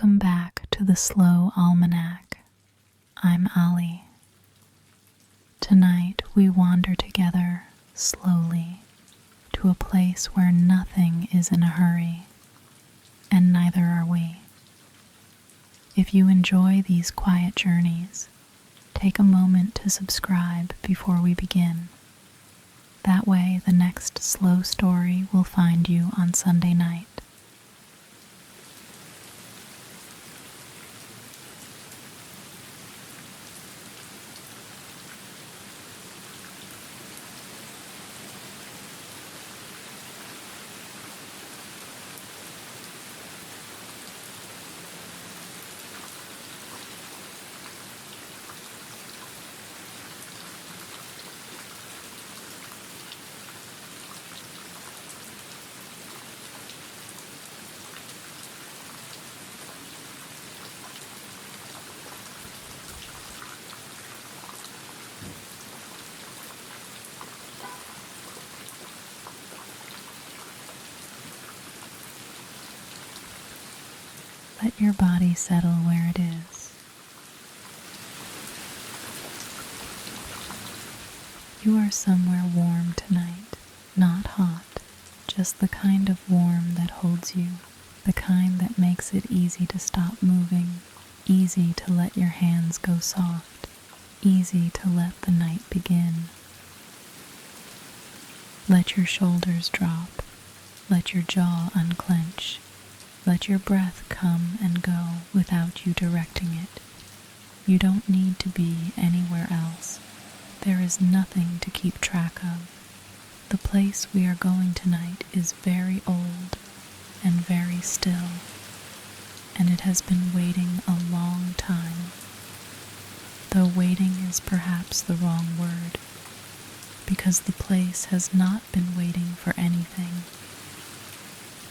Welcome back to the Slow Almanac. I'm Ali. Tonight we wander together slowly to a place where nothing is in a hurry, and neither are we. If you enjoy these quiet journeys, take a moment to subscribe before we begin. That way the next slow story will find you on Sunday night. Let your body settle where it is. You are somewhere warm tonight, not hot, just the kind of warm that holds you, the kind that makes it easy to stop moving, easy to let your hands go soft, easy to let the night begin. Let your shoulders drop, let your jaw unclench. Let your breath come and go without you directing it. You don't need to be anywhere else. There is nothing to keep track of. The place we are going tonight is very old and very still, and it has been waiting a long time. Though waiting is perhaps the wrong word, because the place has not been waiting for anything.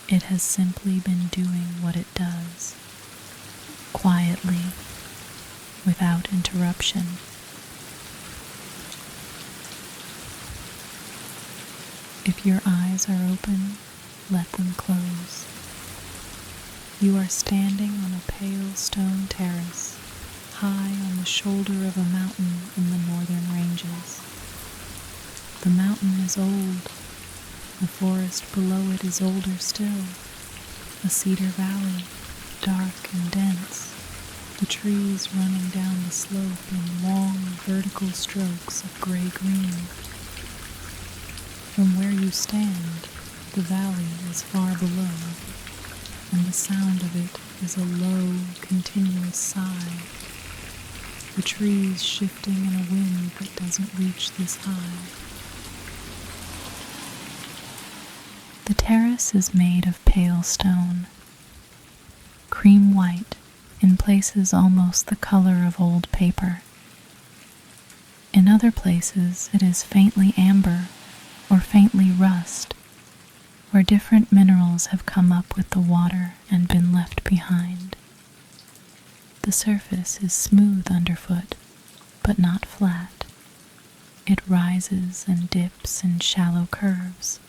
It has simply been doing what it does, quietly, without interruption. If your eyes are open, let them close. You are standing on a pale stone terrace, high on the shoulder of a mountain in the northern ranges. The mountain is old. The forest below it is older still, a cedar valley, dark and dense, the trees running down the slope in long vertical strokes of gray-green. From where you stand, the valley is far below, and the sound of it is a low, continuous sigh, the trees shifting in a wind that doesn't reach this high. The terrace is made of pale stone, cream white, in places almost the color of old paper. In other places it is faintly amber or faintly rust, where different minerals have come up with the water and been left behind. The surface is smooth underfoot, but not flat. It rises and dips in shallow curves,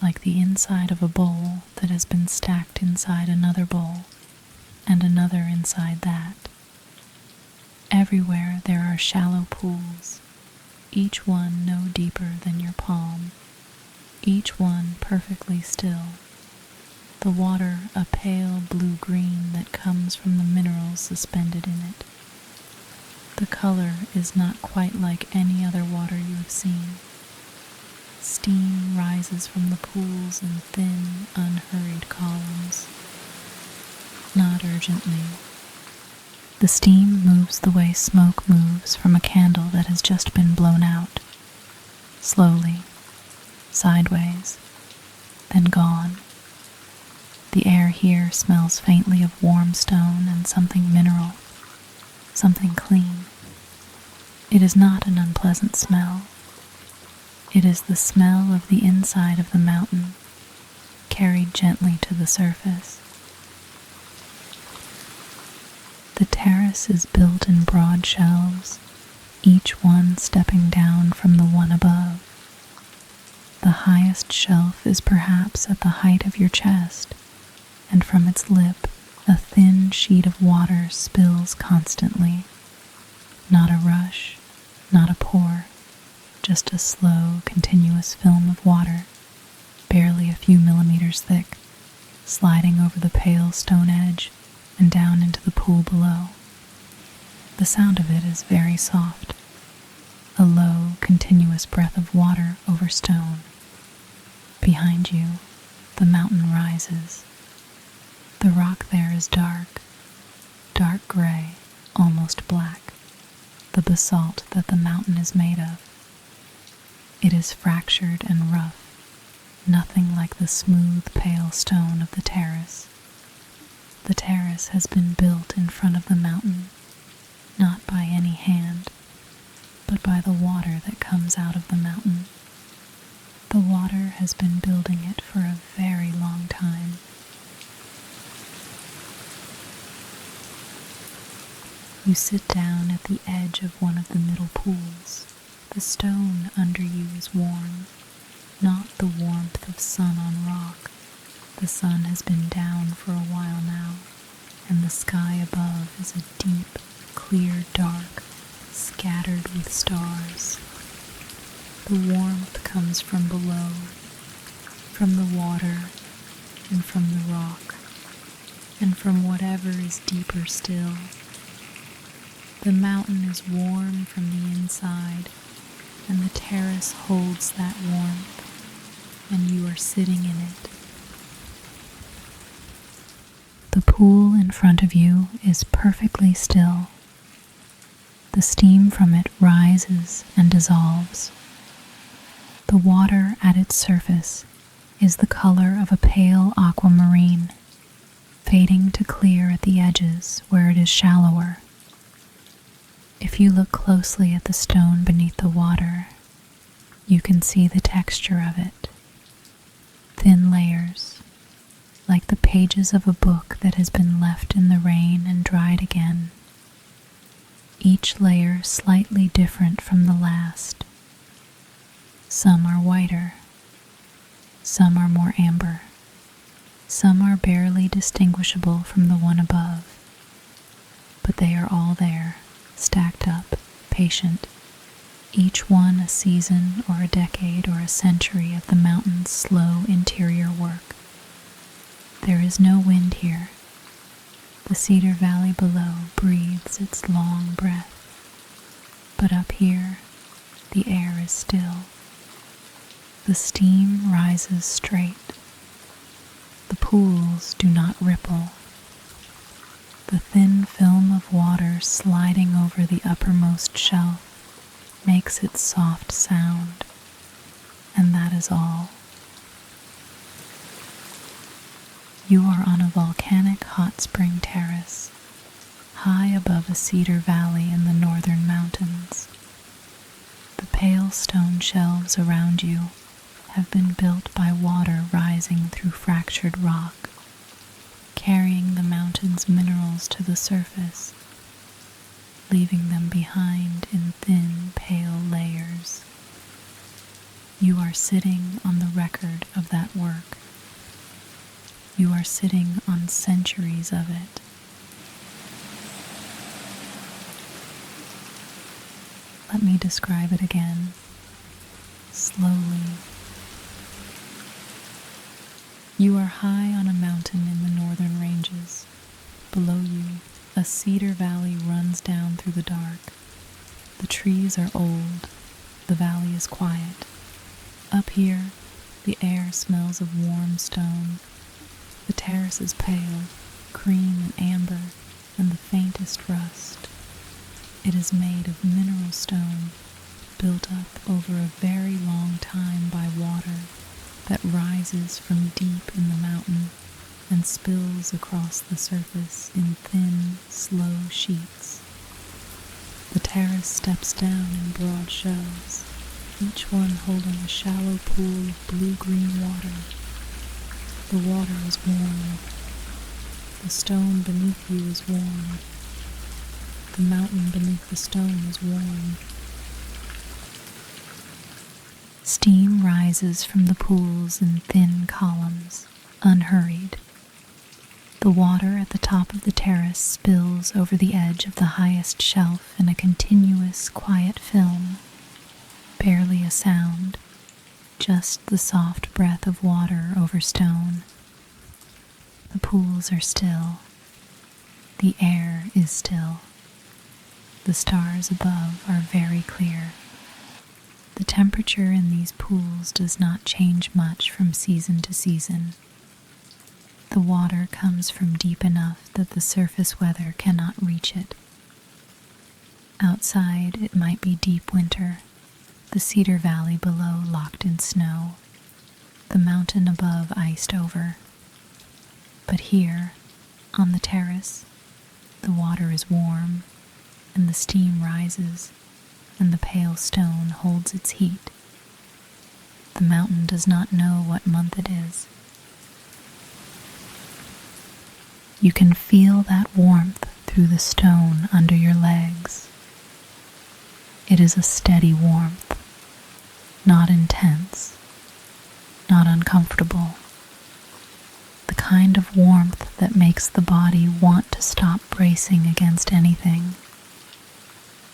like the inside of a bowl that has been stacked inside another bowl, and another inside that. Everywhere there are shallow pools, each one no deeper than your palm, each one perfectly still, the water a pale blue-green that comes from the minerals suspended in it. The color is not quite like any other water you have seen. Steam rises from the pools in thin, unhurried columns. Not urgently. The steam moves the way smoke moves from a candle that has just been blown out. Slowly, sideways, then gone. The air here smells faintly of warm stone and something mineral, something clean. It is not an unpleasant smell. It is the smell of the inside of the mountain, carried gently to the surface. The terrace is built in broad shelves, each one stepping down from the one above. The highest shelf is perhaps at the height of your chest, and from its lip A thin sheet of water spills constantly. Not a rush, not a pour, just a slow, continuous film of water, barely a few millimeters thick, sliding over the pale stone edge and down into the pool below. The sound of it is very soft, a low, continuous breath of water over stone. Behind you, the mountain rises. The rock there is dark gray, almost black, the basalt that the mountain is made of. It is fractured and rough, nothing like the smooth, pale stone of the terrace. The terrace has been built in front of the mountain, not by any hand, but by the water that comes out of the mountain. The water has been building it for a very long time. You sit down at the edge of one of the middle pools. The stone under you is warm, not the warmth of sun on rock. The sun has been down for a while now, and the sky above is a deep, clear dark, scattered with stars. The warmth comes from below, from the water, and from the rock, and from whatever is deeper still. The mountain is warm from the inside, and the terrace holds that warmth, and you are sitting in it. The pool in front of you is perfectly still. The steam from it rises and dissolves. The water at its surface is the color of a pale aquamarine, fading to clear at the edges where it is shallower. If you look closely at the stone beneath the water, you can see the texture of it. Thin layers, like the pages of a book that has been left in the rain and dried again. Each layer slightly different from the last. Some are whiter, some are more amber, some are barely distinguishable from the one above, but they are all there, stacked up, patient, each one a season or a decade or a century of the mountain's slow interior work. There is no wind here. The Cedar Valley below breathes its long breath, but up here the air is still. The steam rises straight. The pools do not ripple. The thin film of water sliding over the uppermost shelf makes its soft sound, and that is all. You are on a volcanic hot spring terrace, high above a cedar valley in the northern mountains. The pale stone shelves around you have been built by water rising through fractured rock, carrying the mountain's minerals to the surface, leaving them behind in thin, pale layers. You are sitting on the record of that work. You are sitting on centuries of it. Let me describe it again, slowly. You are high on a mountain in the northern ranges. Below you, a cedar valley runs down through the dark. The trees are old. The valley is quiet. Up here, the air smells of warm stone. The terrace is pale, cream and amber, and the faintest rust. It is made of mineral stone, built up over a very long time by water that rises from deep in the mountain and spills across the surface in thin, slow sheets. The terrace steps down in broad shelves, each one holding a shallow pool of blue-green water. The water is warm. The stone beneath you is warm. The mountain beneath the stone is warm. Steam rises from the pools in thin columns, unhurried. The water at the top of the terrace spills over the edge of the highest shelf in a continuous, quiet film. Barely a sound, just the soft breath of water over stone. The pools are still. The air is still. The stars above are very clear. The temperature in these pools does not change much from season to season. The water comes from deep enough that the surface weather cannot reach it. Outside, it might be deep winter, the Cedar Valley below locked in snow, the mountain above iced over. But here, on the terrace, the water is warm, and the steam rises, and the pale stone holds its heat. The mountain does not know what month it is. You can feel that warmth through the stone under your legs. It is a steady warmth, not intense, not uncomfortable. The kind of warmth that makes the body want to stop bracing against anything.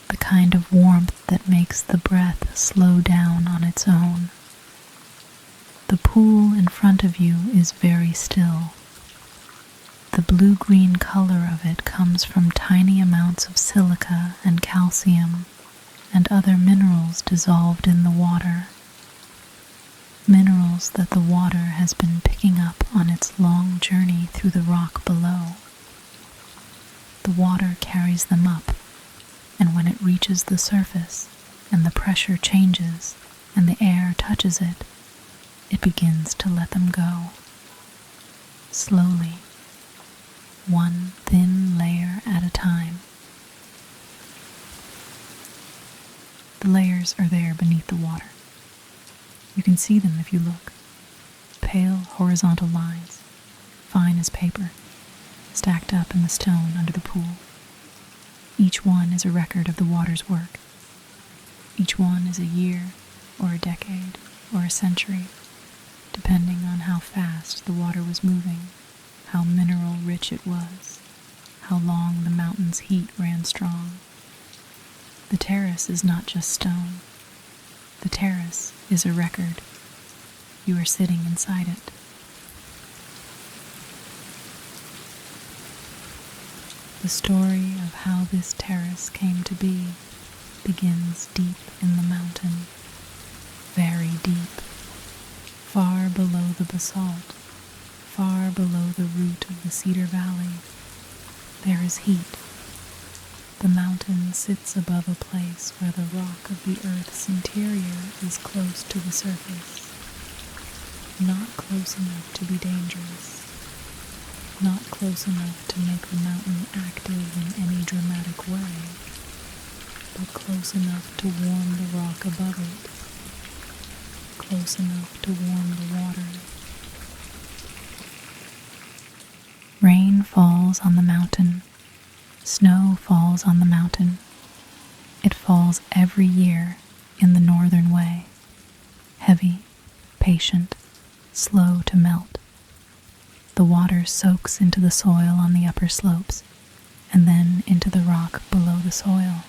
The kind of warmth that makes the breath slow down on its own. The pool in front of you is very still. The blue-green color of it comes from tiny amounts of silica and calcium and other minerals dissolved in the water. Minerals that the water has been picking up on its long journey through the rock below. The water carries them up, and when it reaches the surface and the pressure changes and the air touches it, it begins to let them go. Slowly, one thin layer at a time. The layers are there beneath the water. You can see them if you look. Pale horizontal lines, fine as paper, stacked up in the stone under the pool. Each one is a record of the water's work. Each one is a year, or a decade, or a century, depending on how fast the water was moving, how mineral rich it was, how long the mountain's heat ran strong. The terrace is not just stone. The terrace is a record. You are sitting inside it. The story of how this terrace came to be begins deep in the mountain, very deep, far below the basalt, far below the root of the Cedar Valley. There is heat. The mountain sits above a place where the rock of the earth's interior is close to the surface, not close enough to be dangerous, not close enough to make the mountain active in any dramatic way, but close enough to warm the rock above it, close enough to warm the water. Rain falls on the mountain. Snow falls on the mountain. It falls every year in the northern way, heavy, patient, slow to melt. The water soaks into the soil on the upper slopes, and then into the rock below the soil.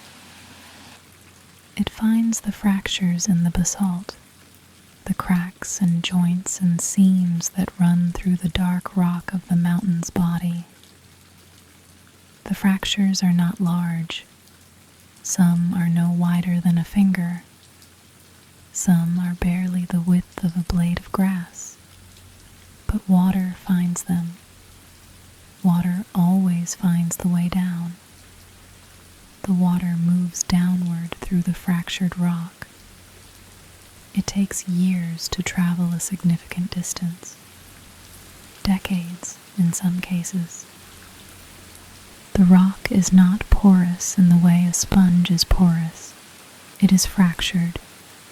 It finds the fractures in the basalt, the cracks and joints and seams that run through the dark rock of the mountain's body. The fractures are not large. Some are no wider than a finger. Some are barely the width of a blade of grass. But water finds them. Water always finds the way down. The water moves downward through the fractured rock. It takes years to travel a significant distance. Decades in some cases. The rock is not porous in the way a sponge is porous. It is fractured,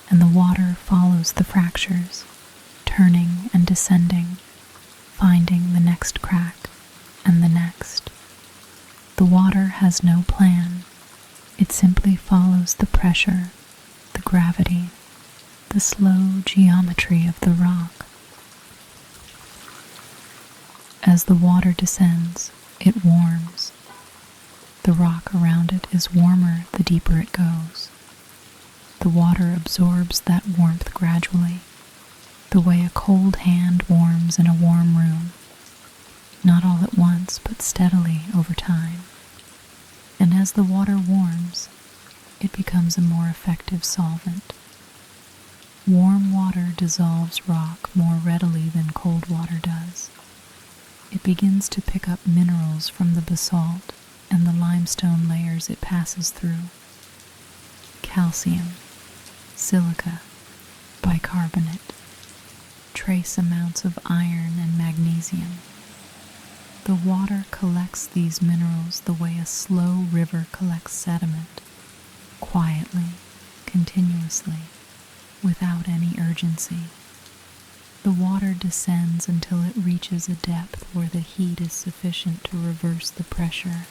and the water follows the fractures, turning and descending, finding the next crack and the next. The water has no plan. It simply follows the pressure, the gravity, the slow geometry of the rock. As the water descends, it warms. The rock around it is warmer the deeper it goes. The water absorbs that warmth gradually, the way a cold hand warms in a warm room, not all at once but steadily over time. And as the water warms, it becomes a more effective solvent. Warm water dissolves rock more readily than cold water does. It begins to pick up minerals from the basalt and the limestone layers it passes through. Calcium, silica, bicarbonate, trace amounts of iron and magnesium. The water collects these minerals the way a slow river collects sediment, quietly, continuously, without any urgency. The water descends until it reaches a depth where the heat is sufficient to reverse the pressure,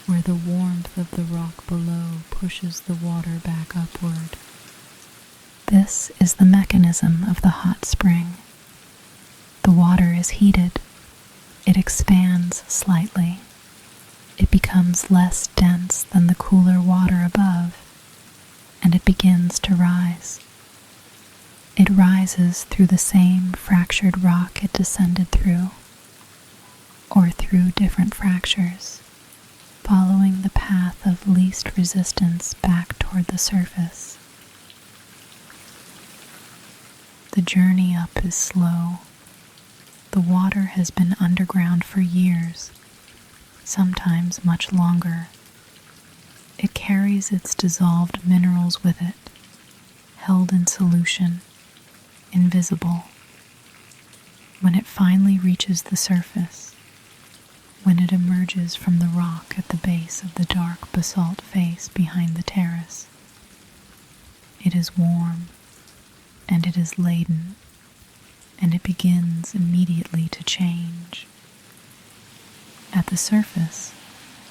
where the warmth of the rock below pushes the water back upward. This is the mechanism of the hot spring. The water is heated. It expands slightly. It becomes less dense than the cooler water above, and it begins to rise. It rises through the same fractured rock it descended through, or through different fractures, following the path of least resistance back toward the surface. The journey up is slow. The water has been underground for years, sometimes much longer. It carries its dissolved minerals with it, held in solution, invisible. When it finally reaches the surface, when it emerges from the rock at the base of the dark basalt face behind the terrace, it is warm, and it is laden, and it begins immediately to change. At the surface,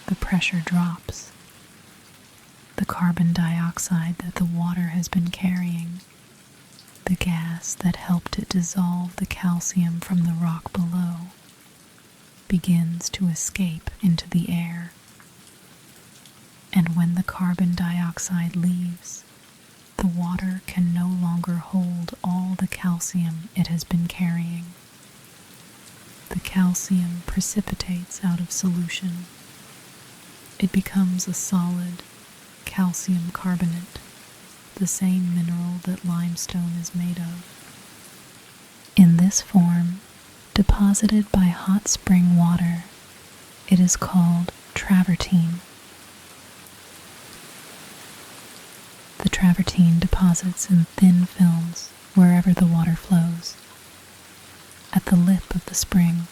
the pressure drops. The carbon dioxide that the water has been carrying, the gas that helped it dissolve the calcium from the rock below, begins to escape into the air. And when the carbon dioxide leaves, the water can no longer hold all the calcium it has been carrying. The calcium precipitates out of solution. It becomes a solid calcium carbonate, the same mineral that limestone is made of. In this form, deposited by hot spring water, it is called travertine. The travertine deposits in thin films wherever the water flows. At the lip of the spring,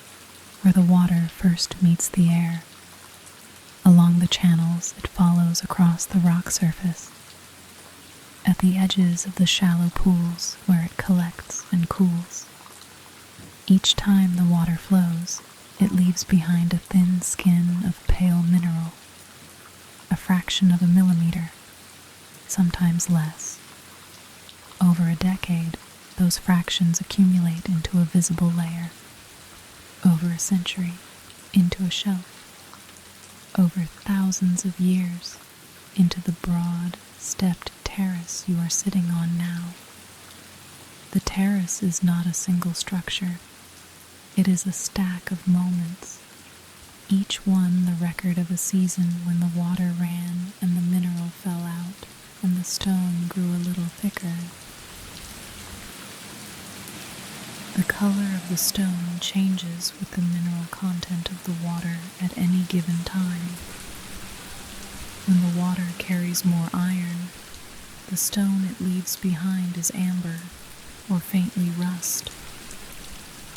where the water first meets the air, along the channels it follows across the rock surface, at the edges of the shallow pools where it collects and cools. Each time the water flows, it leaves behind a thin skin of pale mineral, a fraction of a millimeter, sometimes less. Over a decade, those fractions accumulate into a visible layer. Over a century, into a shelf. Over thousands of years, into the broad, stepped terrace you are sitting on now. The terrace is not a single structure. It is a stack of moments, each one the record of a season when the water ran and the mineral fell out and the stone grew a little thicker. The color of the stone changes with the mineral content of the water at any given time. When the water carries more iron, the stone it leaves behind is amber or faintly rust.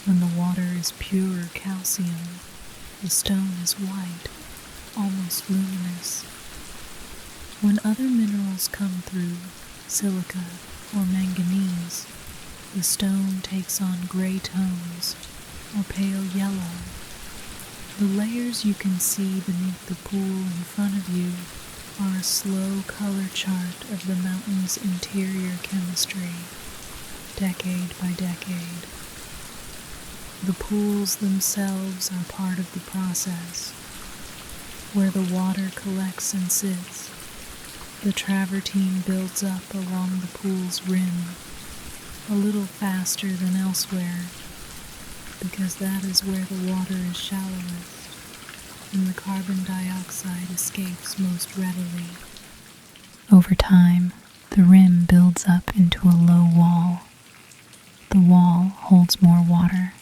When the water is pure calcium, the stone is white, almost luminous. When other minerals come through, silica or manganese, the stone takes on gray tones or pale yellow. The layers you can see beneath the pool in front of you are a slow color chart of the mountain's interior chemistry, decade by decade. The pools themselves are part of the process, where the water collects and sits. The travertine builds up along the pool's rim, a little faster than elsewhere, because that is where the water is shallowest, and the carbon dioxide escapes most readily. Over time, the rim builds up into a low wall. The wall holds more water.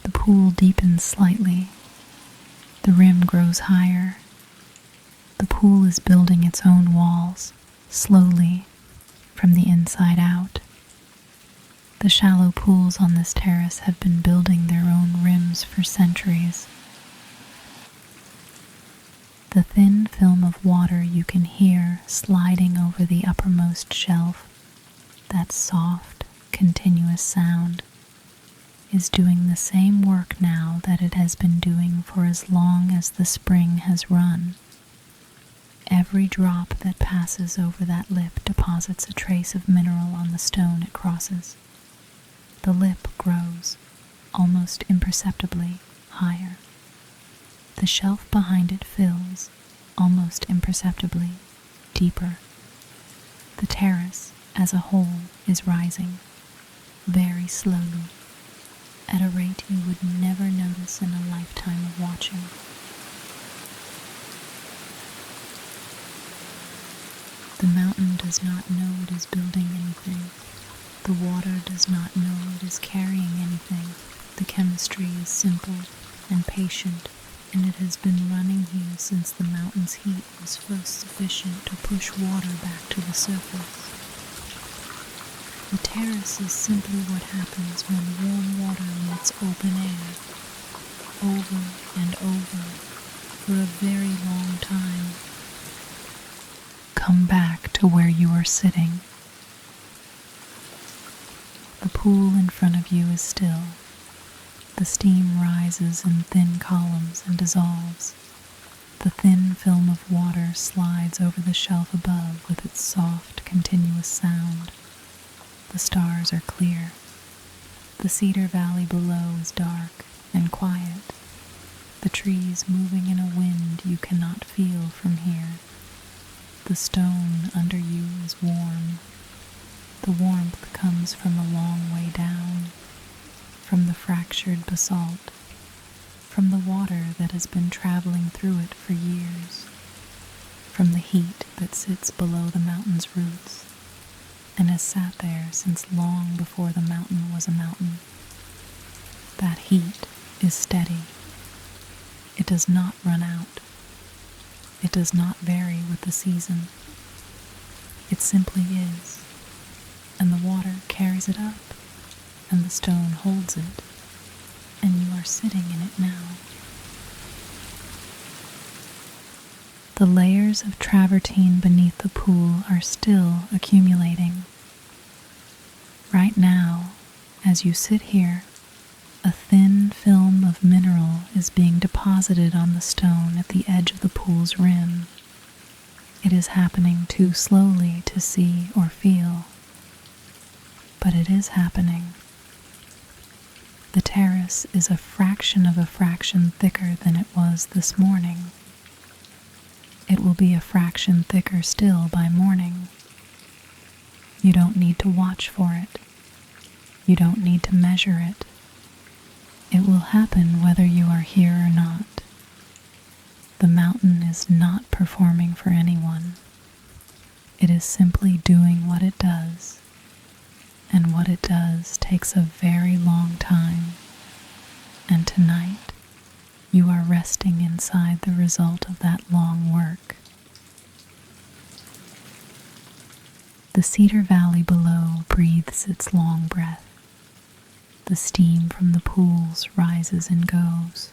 The pool deepens slightly. The rim grows higher. The pool is building its own walls, slowly, from the inside out. The shallow pools on this terrace have been building their own rims for centuries. The thin film of water you can hear sliding over the uppermost shelf, that soft, continuous sound, is doing the same work now that it has been doing for as long as the spring has run. Every drop that passes over that lip deposits a trace of mineral on the stone it crosses. The lip grows, almost imperceptibly, higher. The shelf behind it fills, almost imperceptibly, deeper. The terrace, as a whole, is rising, very slowly, at a rate you would never notice in a lifetime of watching. The mountain does not know it is building anything. The water does not know it is carrying anything. The chemistry is simple and patient, and it has been running here since the mountain's heat was first sufficient to push water back to the surface. The terrace is simply what happens when warm water meets open air, over and over, for a very long time. Come back to where you are sitting. The pool in front of you is still. The steam rises in thin columns and dissolves. The thin film of water slides over the shelf above with its soft, continuous sound. The stars are clear. The Cedar Valley below is dark and quiet, the trees moving in a wind you cannot feel from here. The stone under you is warm. The warmth comes from a long way down, from the fractured basalt, from the water that has been traveling through it for years, from the heat that sits below the mountain's roots, and has sat there since long before the mountain was a mountain. That heat is steady. It does not run out. It does not vary with the season. It simply is, and the water carries it up, and the stone holds it, and you are sitting in it now. The layers of travertine beneath the pool are still accumulating. Right now, as you sit here, a thin film of mineral is being deposited on the stone at the edge of the pool's rim. It is happening too slowly to see or feel, but it is happening. The terrace is a fraction of a fraction thicker than it was this morning. It will be a fraction thicker still by morning. You don't need to watch for it. You don't need to measure it. It will happen whether you are here or not. The mountain is not performing for anyone. It is simply doing what it does, and what it does takes a very long time. And tonight, you are resting inside the result of that long work. The Cedar Valley below breathes its long breath. The steam from the pools rises and goes.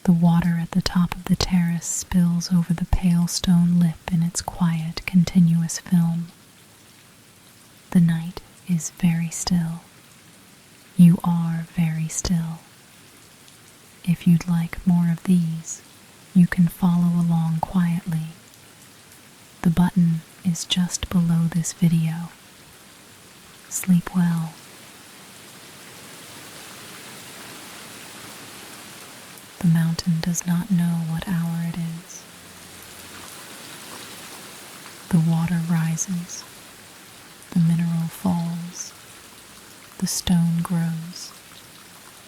The water at the top of the terrace spills over the pale stone lip in its quiet, continuous film. The night is very still. You are very still. If you'd like more of these, you can follow along quietly. The button is just below this video. Sleep well. The mountain does not know what hour it is. The water rises, the mineral falls, the stone grows,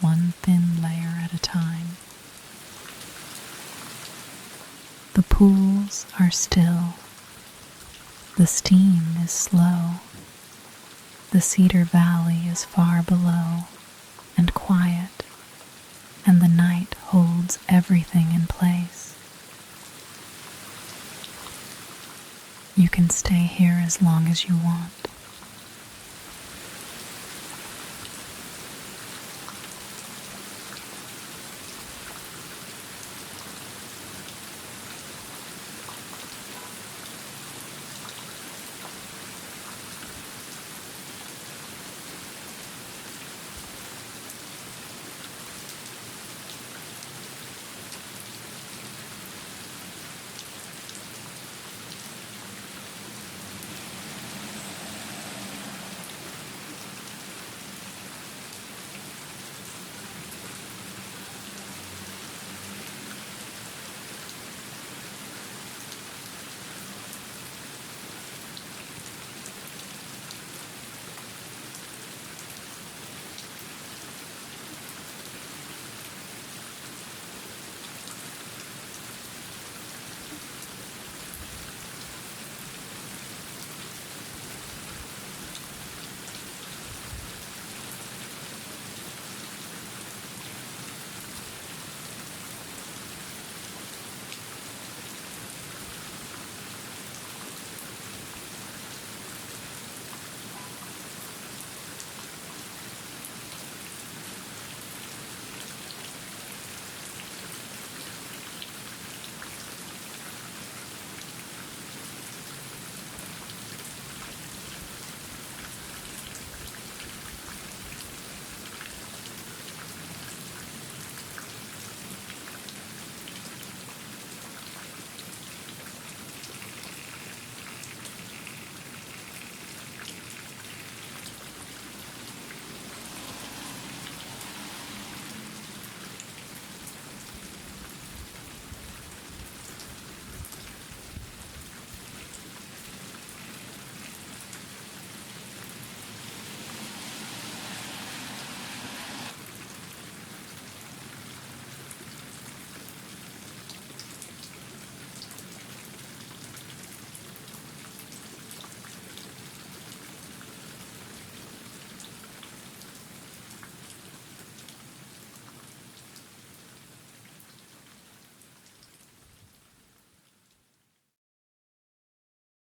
one thin layer at a time. The pools are still, the steam is slow, the Cedar Valley is far below and quiet, and the night holds everything in place. You can stay here as long as you want.